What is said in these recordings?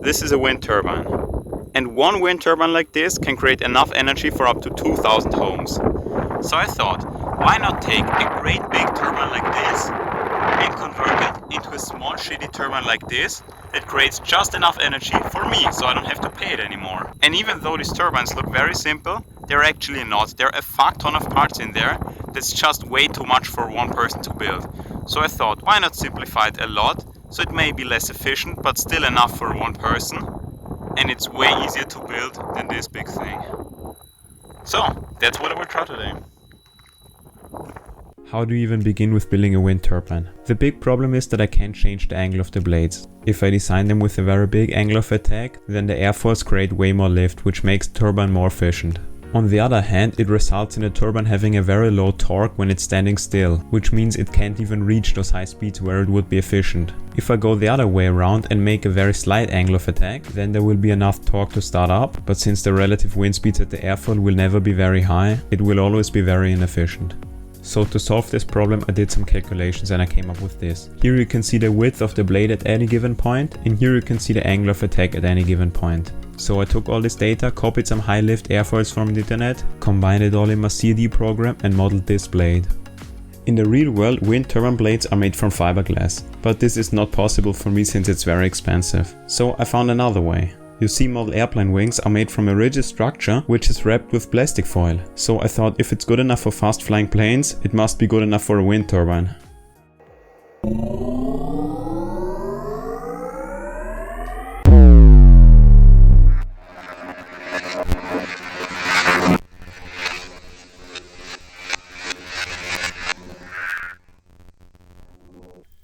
this is a wind turbine. And one wind turbine like this can create enough energy for up to 2,000 homes. So I thought, why not take a great big turbine like this and convert it into a small shitty turbine like this that creates just enough energy for me, so I don't have to pay it anymore. And even though these turbines look very simple, they're actually not. There are a fuck ton of parts in there that's just way too much for one person to build. So I thought, why not simplify it a lot, so it may be less efficient but still enough for one person, and it's way easier to build than this big thing. So that's what I will try today. How do you even begin with building a wind turbine? The big problem is that I can't change the angle of the blades. If I design them with a very big angle of attack, then the airfoils create way more lift, which makes the turbine more efficient. On the other hand, it results in the turbine having a very low torque when it's standing still, which means it can't even reach those high speeds where it would be efficient. If I go the other way around and make a very slight angle of attack, then there will be enough torque to start up, but since the relative wind speeds at the airfoil will never be very high, it will always be very inefficient. So to solve this problem I did some calculations and I came up with this. Here you can see the width of the blade at any given point, and here you can see the angle of attack at any given point. So I took all this data, copied some high lift airfoils from the internet, combined it all in my CAD program and modeled this blade. In the real world, wind turbine blades are made from fiberglass, but this is not possible for me since it's very expensive. So I found another way. You see, model airplane wings are made from a rigid structure which is wrapped with plastic foil. So I thought if it's good enough for fast flying planes, it must be good enough for a wind turbine.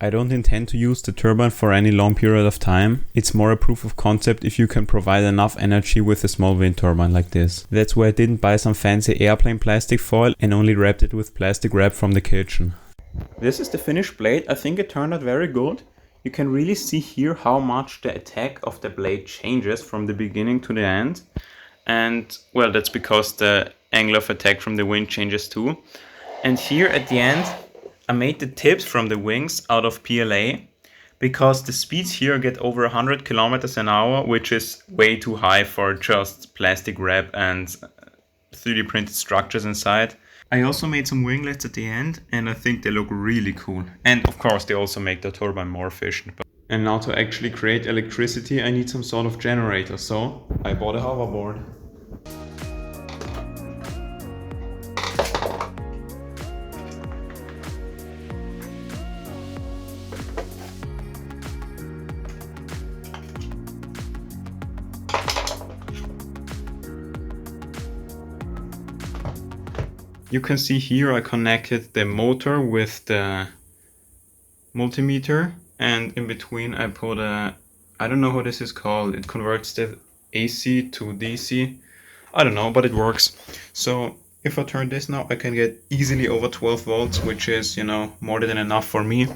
I don't intend to use the turbine for any long period of time. It's more a proof of concept if you can provide enough energy with a small wind turbine like this. That's why I didn't buy some fancy airplane plastic foil and only wrapped it with plastic wrap from the kitchen. This is the finished blade. I think it turned out very good. You can really see here how much the attack of the blade changes from the beginning to the end. And well, that's because the angle of attack from the wind changes too. And here at the end, I made the tips from the wings out of PLA because the speeds here get over 100 kilometers an hour, which is way too high for just plastic wrap and 3D printed structures inside. I also made some winglets at the end and I think they look really cool. And of course they also make the turbine more efficient. And now to actually create electricity I need some sort of generator, so I bought a hoverboard. You can see here I connected the motor with the multimeter, and in between I put a, I don't know what this is called, it converts the AC to DC. I don't know, but it works. So if I turn this now, I can get easily over 12 volts, which is, you know, more than enough for me.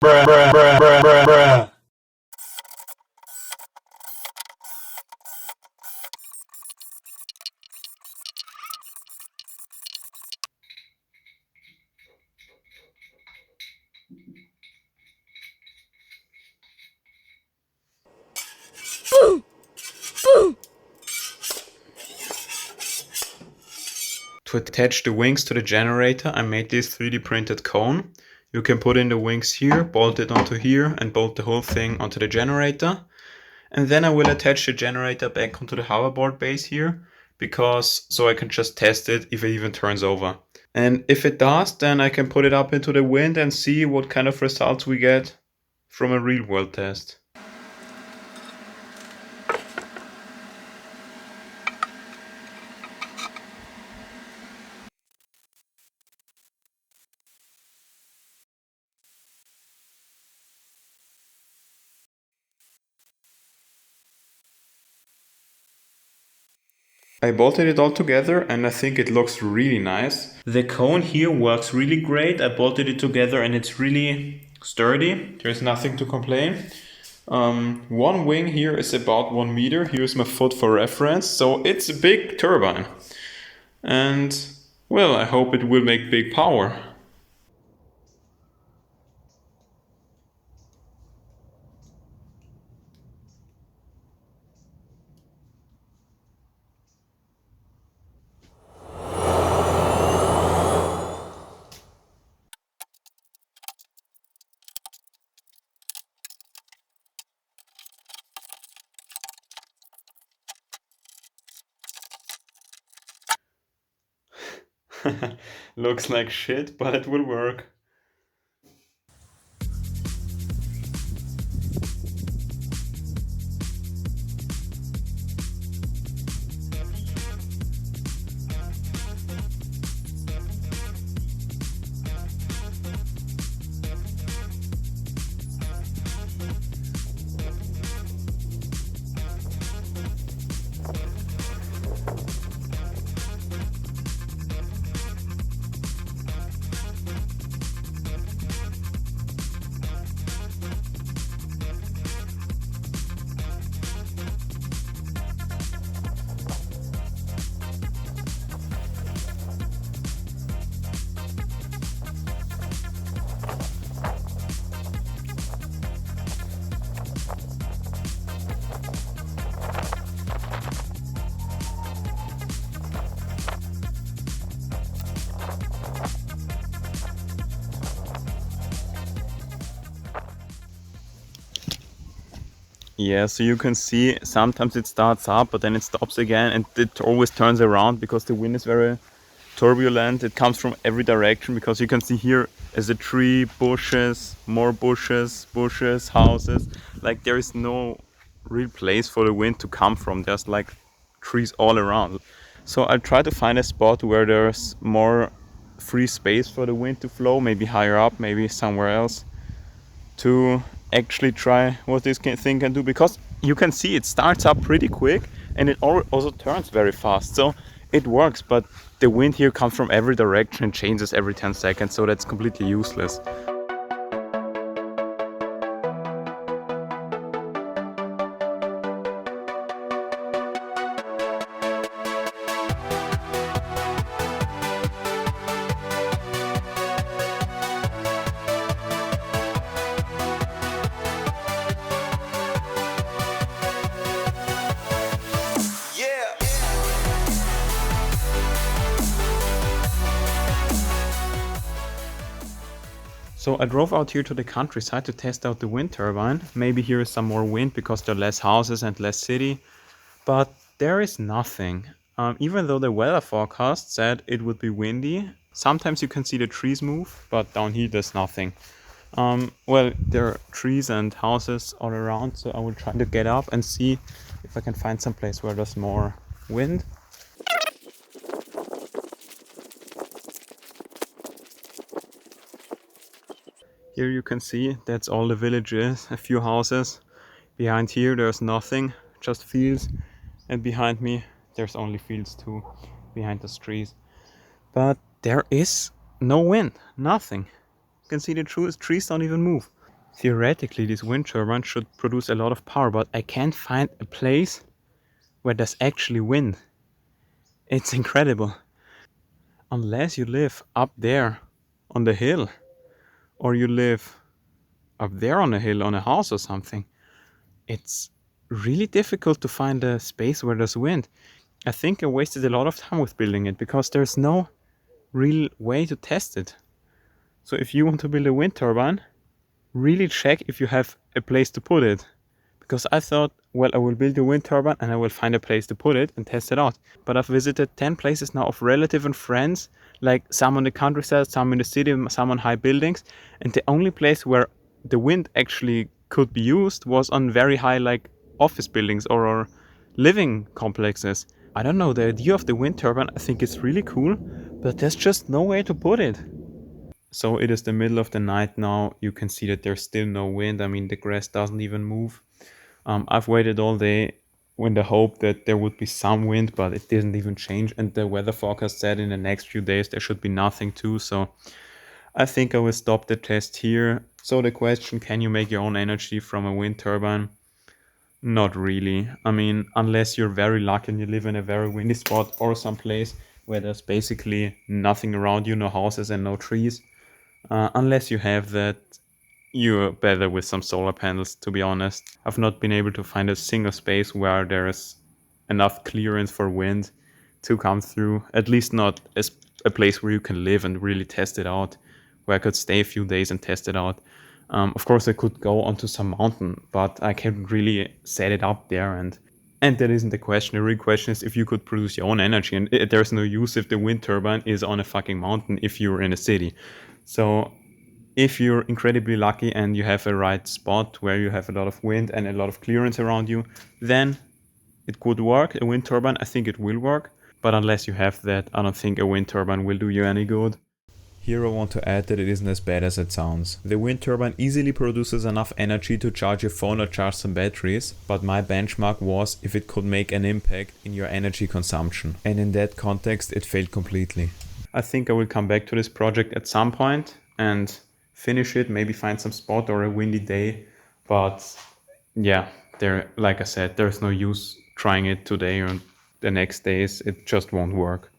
Bruh. To attach the wings to the generator, I made this 3D printed cone. You can put in the wings here, bolt it onto here, and bolt the whole thing onto the generator. And then I will attach the generator back onto the hoverboard base here. because so I can just test it if it even turns over. And if it does, then I can put it up into the wind and see what kind of results we get from a real world test. I bolted it all together and I think it looks really nice. The cone here works really great. I bolted it together and it's really sturdy. There's nothing to complain. One wing here is about 1 meter. Here's my foot for reference. So it's a big turbine. And well, I hope it will make big power. Looks like shit, but it will work. Yeah, so you can see sometimes it starts up, but then it stops again, and it always turns around because the wind is very turbulent. It comes from every direction because you can see here is a tree, bushes, more bushes, bushes, houses. Like there is no real place for the wind to come from. There's like trees all around. So I try to find a spot where there's more free space for the wind to flow, maybe higher up, maybe somewhere else, to actually try what this thing can do, because you can see it starts up pretty quick and it also turns very fast, so it works, but the wind here comes from every direction and changes every 10 seconds, so that's completely useless. So I drove out here to the countryside to test out the wind turbine. Maybe here is some more wind because there are less houses and less city, but there is nothing. Even though the weather forecast said it would be windy, sometimes you can see the trees move, but down here there's nothing. Well, there are trees and houses all around, so I will try to get up and see if I can find some place where there's more wind. Here you can see that's all the village is, a few houses. Behind here there's nothing, just fields, and behind me there's only fields too, behind those trees. But there is no wind, nothing. You can see the trees don't even move. Theoretically this wind turbine should produce a lot of power, but I can't find a place where there's actually wind. It's incredible. Unless you live up there on the hill, or you live up there on a hill on a house or something, it's really difficult to find a space where there's wind. I think I wasted a lot of time with building it because there's no real way to test it. So if you want to build a wind turbine, really check if you have a place to put it, because I thought, well, I will build a wind turbine and I will find a place to put it and test it out. But I've visited 10 places now of relative and friends, like some on the countryside, some in the city, some on high buildings. And the only place where the wind actually could be used was on very high, like office buildings or living complexes. I don't know, the idea of the wind turbine I think is really cool, but there's just no way to put it. So it is the middle of the night now. You can see that there's still no wind. I mean, the grass doesn't even move. I've waited all day in the hope that there would be some wind, but it didn't even change. And the weather forecast said in the next few days there should be nothing too. So I think I will stop the test here. So the question, can you make your own energy from a wind turbine? Not really. I mean, unless you're very lucky and you live in a very windy spot or someplace where there's basically nothing around you, no houses and no trees. Unless you have that, you're better with some solar panels, to be honest. I've not been able to find a single space where there's enough clearance for wind to come through. At least not as a place where you can live and really test it out, where I could stay a few days and test it out. Of course, I could go onto some mountain, but I can't really set it up there. And that isn't the question. The real question is if you could produce your own energy. And there's no use if the wind turbine is on a fucking mountain if you're in a city. So if you're incredibly lucky and you have a right spot where you have a lot of wind and a lot of clearance around you, then it could work. A wind turbine, I think it will work. But unless you have that, I don't think a wind turbine will do you any good. Here I want to add that it isn't as bad as it sounds. The wind turbine easily produces enough energy to charge your phone or charge some batteries, but my benchmark was if it could make an impact in your energy consumption. And in that context, it failed completely. I think I will come back to this project at some point and finish it, maybe find some spot or a windy day. But yeah, like I said, there's no use trying it today or the next days. It just won't work.